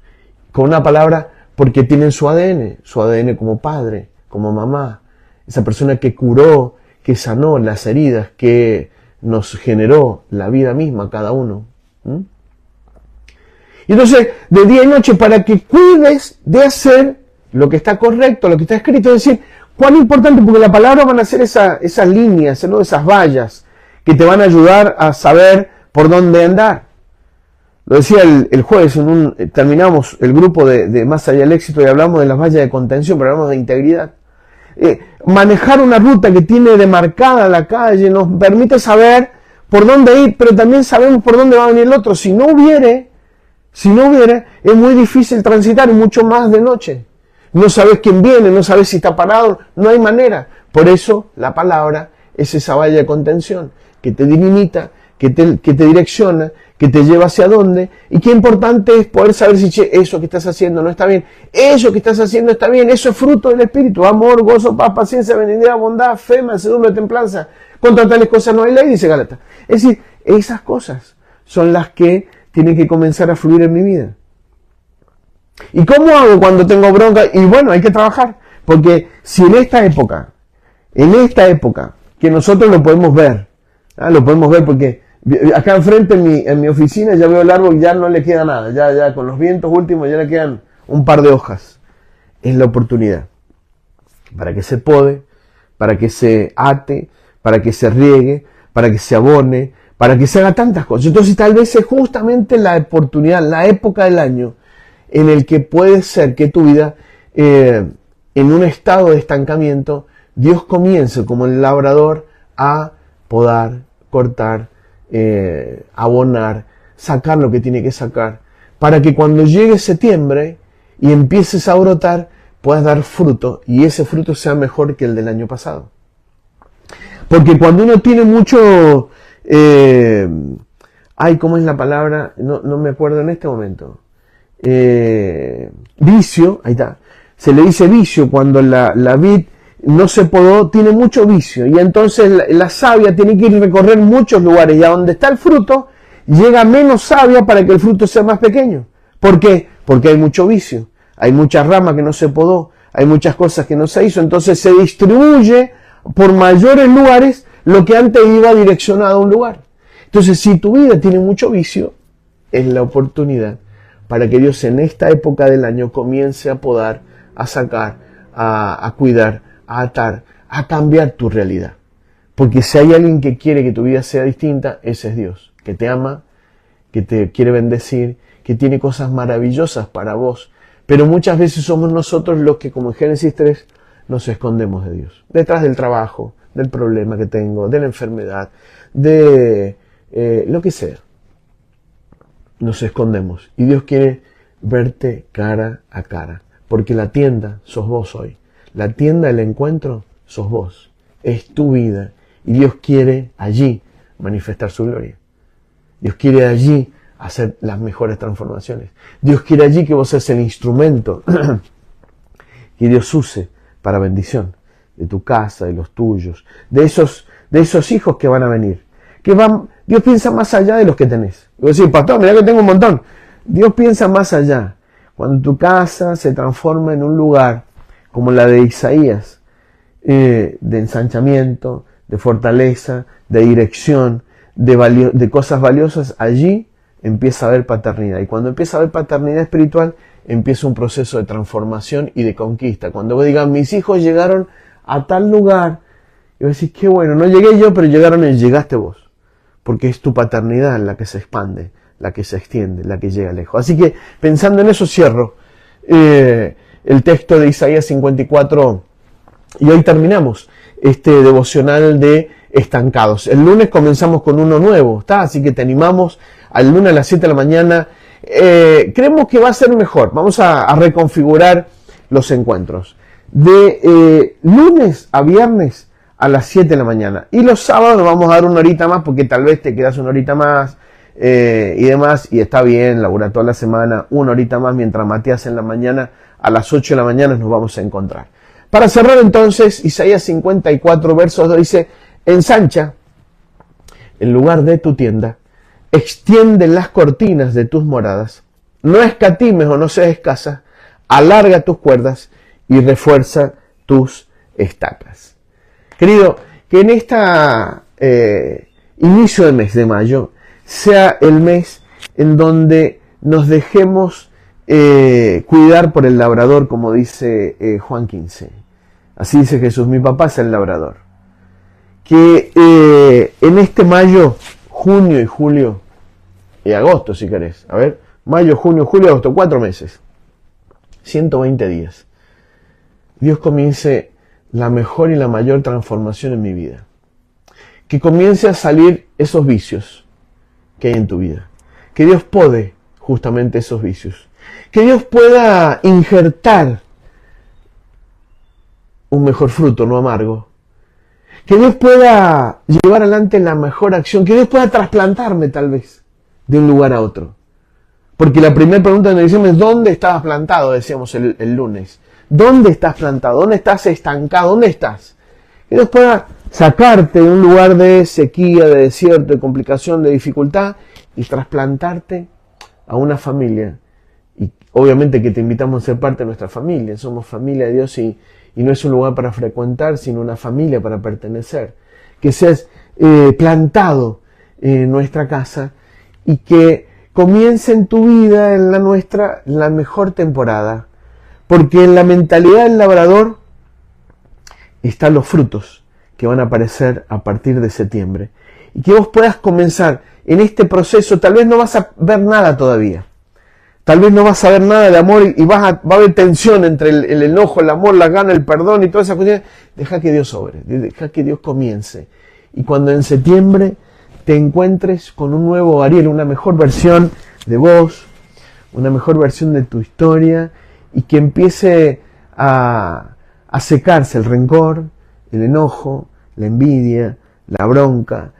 con una palabra porque tienen su ADN como padre, como mamá, esa persona que curó, que sanó las heridas, que nos generó la vida misma cada uno. Y entonces, de día y noche, para que cuides de hacer lo que está correcto, lo que está escrito, es decir, cuán importante, porque la palabra van a ser esas líneas, ¿no? Esas vallas, que te van a ayudar a saber por dónde andar. Lo decía el jueves, terminamos el grupo de Más Allá del Éxito y hablamos de las vallas de contención, pero hablamos de integridad. Manejar una ruta que tiene demarcada la calle nos permite saber por dónde ir, pero también sabemos por dónde va a venir el otro. Si no hubiere, es muy difícil transitar, y mucho más de noche. No sabes quién viene, no sabes si está parado, no hay manera. Por eso la palabra es esa valla de contención que te delimita, que te direcciona, que te lleva hacia dónde, y qué importante es poder saber si eso que estás haciendo no está bien, eso que estás haciendo está bien, eso es fruto del Espíritu, amor, gozo, paz, paciencia, benignidad, bondad, fe, mansedumbre, templanza, contra tales cosas no hay ley, dice Gálatas. Es decir, esas cosas son las que tienen que comenzar a fluir en mi vida. ¿Y cómo hago cuando tengo bronca? Y bueno, hay que trabajar, porque si en esta época, que nosotros lo podemos ver, lo podemos ver porque acá enfrente en mi oficina ya veo el árbol y ya no le queda nada, ya con los vientos últimos ya le quedan un par de hojas. Es la oportunidad para que se pode, para que se ate, para que se riegue, para que se abone, para que se haga tantas cosas. Entonces tal vez es justamente la oportunidad, la época del año en el que puede ser que tu vida, en un estado de estancamiento, Dios comience como el labrador a podar, cortar, abonar, sacar lo que tiene que sacar, para que cuando llegue septiembre y empieces a brotar, puedas dar fruto y ese fruto sea mejor que el del año pasado. Porque cuando uno tiene mucho, ¿cómo es la palabra? No me acuerdo en este momento. Vicio, ahí está. Se le dice vicio cuando la vid no se podó, tiene mucho vicio, y entonces la savia tiene que ir a recorrer muchos lugares, y a donde está el fruto, llega menos savia para que el fruto sea más pequeño. ¿Por qué? Porque hay mucho vicio, hay muchas ramas que no se podó, hay muchas cosas que no se hizo, entonces se distribuye por mayores lugares lo que antes iba direccionado a un lugar. Entonces, si tu vida tiene mucho vicio, es la oportunidad para que Dios en esta época del año comience a podar, a sacar, a cuidar, a atar, a cambiar tu realidad. Porque si hay alguien que quiere que tu vida sea distinta, ese es Dios, que te ama, que te quiere bendecir, que tiene cosas maravillosas para vos. Pero muchas veces somos nosotros los que, como en Génesis 3, nos escondemos de Dios. Detrás del trabajo, del problema que tengo, de la enfermedad, de lo que sea. Nos escondemos. Y Dios quiere verte cara a cara. Porque la tienda sos vos hoy. La tienda del encuentro sos vos. Es tu vida. Y Dios quiere allí manifestar su gloria. Dios quiere allí hacer las mejores transformaciones. Dios quiere allí que vos seas el instrumento que Dios use para bendición de tu casa, de los tuyos, de esos hijos que van a venir. Dios piensa más allá de los que tenés. Y vos decís, pastor, mirá que tengo un montón. Dios piensa más allá. Cuando tu casa se transforma en un lugar como la de Isaías, de ensanchamiento, de fortaleza, de dirección, de cosas valiosas, allí empieza a haber paternidad. Y cuando empieza a haber paternidad espiritual, empieza un proceso de transformación y de conquista. Cuando vos digas, mis hijos llegaron a tal lugar, y vos decís, qué bueno, no llegué yo, pero llegaste vos. Porque es tu paternidad la que se expande, la que se extiende, la que llega lejos. Así que, pensando en eso, cierro el texto de Isaías 54, y hoy terminamos este devocional de estancados. El lunes comenzamos con uno nuevo, ¿está? Así que te animamos al lunes a las 7 de la mañana. Creemos que va a ser mejor. Vamos a reconfigurar los encuentros. De lunes a viernes a las 7 de la mañana. Y los sábados nos vamos a dar una horita más porque tal vez te quedas una horita más y demás. Y está bien, labura toda la semana, una horita más, mientras Matías en la mañana, a las 8 de la mañana nos vamos a encontrar. Para cerrar entonces, Isaías 54 versos 2 dice, ensancha el lugar de tu tienda, extiende las cortinas de tus moradas, no escatimes o no seas escasa, alarga tus cuerdas y refuerza tus estacas. Querido, que en esta inicio de mes de mayo sea el mes en donde nos dejemos cuidar por el labrador, como dice Juan 15. Así dice Jesús, mi papá es el labrador. Que en este mayo, junio y julio, y agosto si querés, a ver, mayo, junio, julio, agosto, 4 meses, 120 días, Dios comience la mejor y la mayor transformación en mi vida. Que comience a salir esos vicios que hay en tu vida. Que Dios pode justamente esos vicios. Que Dios pueda injertar un mejor fruto, no amargo. Que Dios pueda llevar adelante la mejor acción. Que Dios pueda trasplantarme tal vez de un lugar a otro. Porque la primera pregunta que nos decimos es ¿dónde estabas plantado? Decíamos el lunes. ¿Dónde estás plantado? ¿Dónde estás estancado? ¿Dónde estás? Que Dios pueda sacarte de un lugar de sequía, de desierto, de complicación, de dificultad y trasplantarte a una familia. Y obviamente que te invitamos a ser parte de nuestra familia. Somos familia de Dios y no es un lugar para frecuentar, sino una familia para pertenecer. Que seas plantado en nuestra casa y que comience en tu vida, en la nuestra, la mejor temporada. Porque en la mentalidad del labrador están los frutos que van a aparecer a partir de septiembre. Y que vos puedas comenzar en este proceso. Tal vez no vas a ver nada todavía. Tal vez no vas a ver nada de amor y va a haber tensión entre el enojo, el amor, la gana, el perdón y todas esas cuestiones. Deja que Dios obre, deja que Dios comience. Y cuando en septiembre te encuentres con un nuevo Ariel, una mejor versión de vos, una mejor versión de tu historia, y que empiece a secarse el rencor, el enojo, la envidia, la bronca,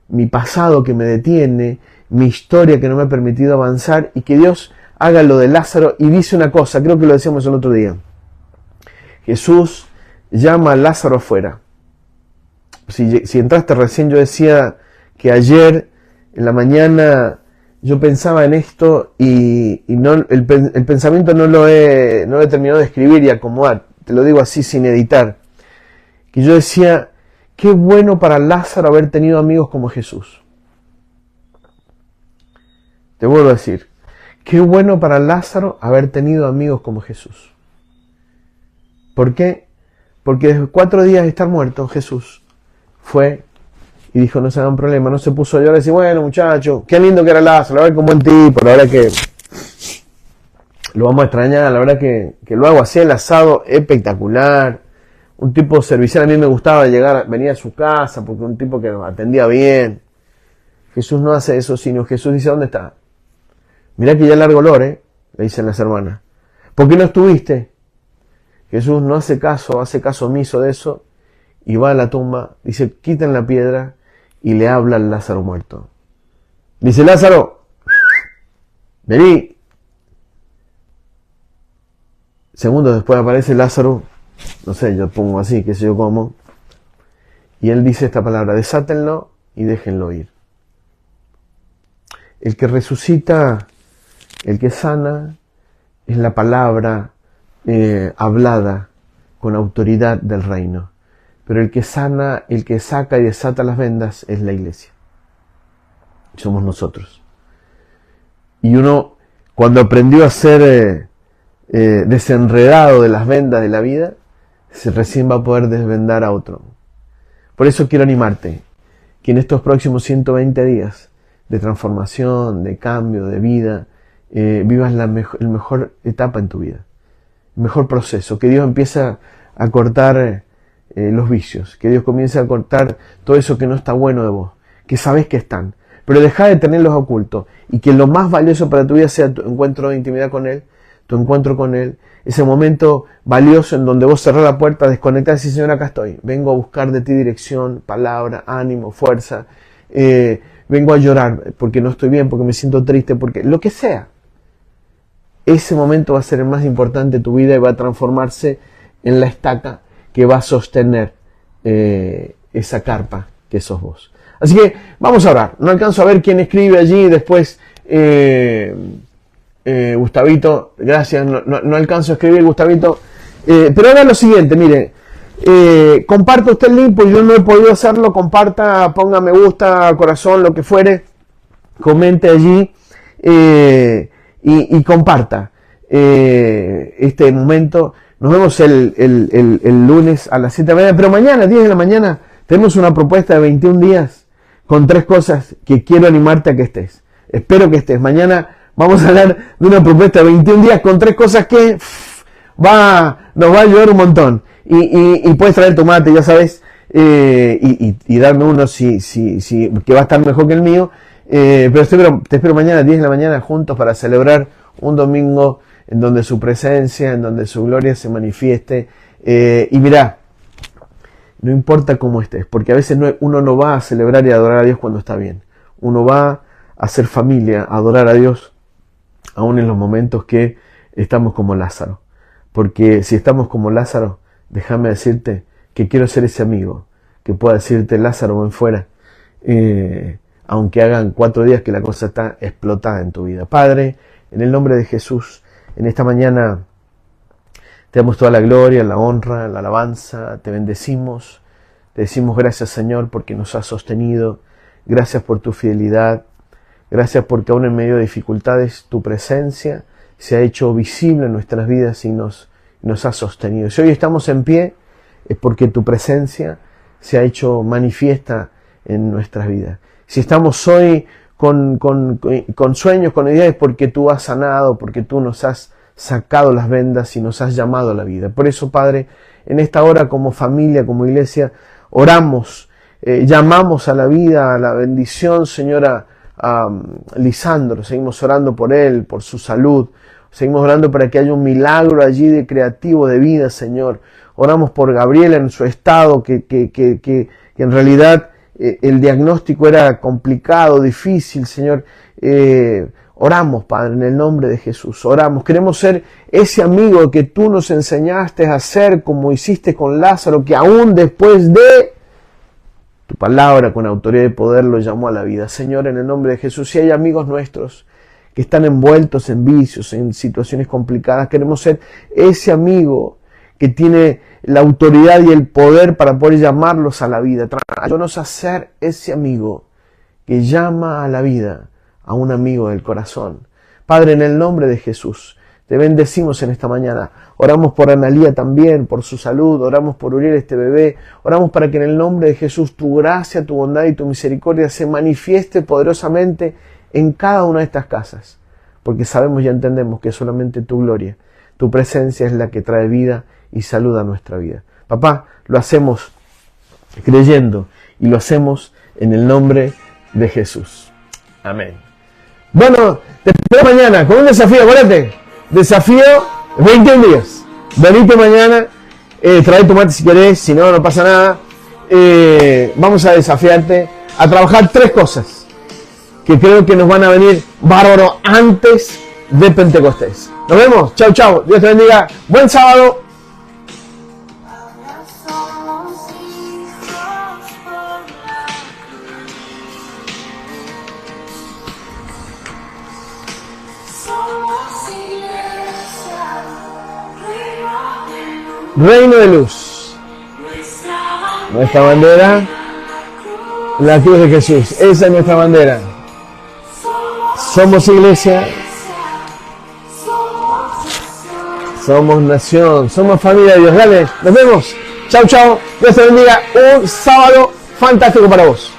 mi pasado que me detiene, mi historia que no me ha permitido avanzar, y que Dios haga lo de Lázaro. Y dice una cosa, creo que lo decíamos el otro día. Jesús llama a Lázaro afuera. Si entraste recién, yo decía que ayer en la mañana yo pensaba en esto y no, el pensamiento no lo he terminado de escribir y acomodar. Te lo digo así sin editar. Que yo decía, qué bueno para Lázaro haber tenido amigos como Jesús. Te vuelvo a decir, Qué bueno para Lázaro haber tenido amigos como Jesús. ¿Por qué? Porque desde 4 días de estar muerto, Jesús fue y dijo, no se hagan problema, no se puso a llorar y decir, bueno muchachos, qué lindo que era Lázaro, la verdad que un buen tipo, la verdad que lo vamos a extrañar, la verdad que lo hago así, el asado espectacular, un tipo servicial, a mí me gustaba llegar, venir a su casa, porque un tipo que nos atendía bien. Jesús no hace eso, sino Jesús dice, ¿dónde está? Mirá que ya largo olor, le dicen las hermanas. ¿Por qué no estuviste? Jesús no hace caso omiso de eso, y va a la tumba, dice, quiten la piedra, y le habla al Lázaro muerto. Dice, Lázaro, vení. Segundos después aparece Lázaro, no sé, yo pongo así, qué sé yo cómo, y él dice esta palabra, desátenlo y déjenlo ir. El que resucita, el que sana, es la palabra hablada con autoridad del reino. Pero el que sana, el que saca y desata las vendas es la iglesia. Somos nosotros. Y uno, cuando aprendió a ser desenredado de las vendas de la vida, recién va a poder desvendar a otro. Por eso quiero animarte, que en estos próximos 120 días de transformación, de cambio, de vida, vivas la mejor etapa en tu vida, el mejor proceso, que Dios empiece a cortar los vicios, que Dios comience a cortar todo eso que no está bueno de vos, que sabes que están, pero deja de tenerlos ocultos, y que lo más valioso para tu vida sea tu encuentro de intimidad con Él, tu encuentro con Él, ese momento valioso en donde vos cerrás la puerta, desconectás y decís, Señor, acá estoy, vengo a buscar de ti dirección, palabra, ánimo, fuerza, vengo a llorar porque no estoy bien, porque me siento triste, porque lo que sea. Ese momento va a ser el más importante de tu vida y va a transformarse en la estaca que va a sostener esa carpa que sos vos. Así que vamos a orar. No alcanzo a ver quién escribe allí. Después, Gustavito, gracias. No alcanzo a escribir, Gustavito. Pero ahora lo siguiente, mire. Comparta usted el link, pues yo no he podido hacerlo. Comparta, ponga me gusta, corazón, lo que fuere. Comente allí. Y comparta este momento. Nos vemos el lunes a las 7 de la mañana, pero mañana, 10 de la mañana, tenemos una propuesta de 21 días con 3 cosas que quiero animarte a que estés. Espero que estés. Mañana vamos a hablar de una propuesta de 21 días con 3 cosas que nos va a ayudar un montón. Y puedes traer tu mate, ya sabes, y darme uno que va a estar mejor que el mío. Pero te espero mañana a 10 de la mañana juntos para celebrar un domingo en donde su presencia, en donde su gloria se manifieste. Y mirá, no importa cómo estés, porque a veces uno no va a celebrar y adorar a Dios cuando está bien. Uno va a hacer familia, a adorar a Dios, aún en los momentos que estamos como Lázaro. Porque si estamos como Lázaro, déjame decirte que quiero ser ese amigo, que pueda decirte, Lázaro, ven fuera. Aunque hagan 4 días que la cosa está explotada en tu vida. Padre, en el nombre de Jesús, en esta mañana te damos toda la gloria, la honra, la alabanza, te bendecimos, te decimos gracias Señor porque nos has sostenido, gracias por tu fidelidad, gracias porque aún en medio de dificultades tu presencia se ha hecho visible en nuestras vidas y nos has sostenido. Si hoy estamos en pie es porque tu presencia se ha hecho manifiesta en nuestras vidas. Si estamos hoy con sueños, con ideas, es porque tú has sanado, porque tú nos has sacado las vendas y nos has llamado a la vida. Por eso, Padre, en esta hora como familia, como iglesia, oramos, llamamos a la vida, a la bendición, Señor, a Lisandro. Seguimos orando por él, por su salud. Seguimos orando para que haya un milagro allí de creativo, de vida, Señor. Oramos por Gabriela en su estado, que en realidad el diagnóstico era complicado, difícil, Señor. Oramos, Padre, en el nombre de Jesús. Oramos. Queremos ser ese amigo que tú nos enseñaste a ser como hiciste con Lázaro, que aún después de tu palabra, con autoridad y poder, lo llamó a la vida. Señor, en el nombre de Jesús, si hay amigos nuestros que están envueltos en vicios, en situaciones complicadas, queremos ser ese amigo que tiene la autoridad y el poder para poder llamarlos a la vida. Ayúdanos a ser ese amigo que llama a la vida a un amigo del corazón. Padre, en el nombre de Jesús, te bendecimos en esta mañana. Oramos por Analía también, por su salud. Oramos por Uriel, este bebé. Oramos para que en el nombre de Jesús tu gracia, tu bondad y tu misericordia se manifieste poderosamente en cada una de estas casas. Porque sabemos y entendemos que solamente tu gloria, tu presencia es la que trae vida y salud a nuestra vida. Papá, lo hacemos creyendo y lo hacemos en el nombre de Jesús. Amén. Bueno, te espero mañana con un desafío, acuérdate. Desafío 21 días. Venite mañana, trae tu mate si querés, si no, no pasa nada. Vamos a desafiarte a trabajar 3 cosas que creo que nos van a venir bárbaro antes de Pentecostés. Nos vemos, chau chau, Dios te bendiga, buen sábado. Reino de luz. Nuestra bandera, la cruz de Jesús. Esa es nuestra bandera. Somos iglesia. Somos nación. Somos familia de Dios. Dale, nos vemos. Chau, chau. Dios te bendiga. Un sábado fantástico para vos.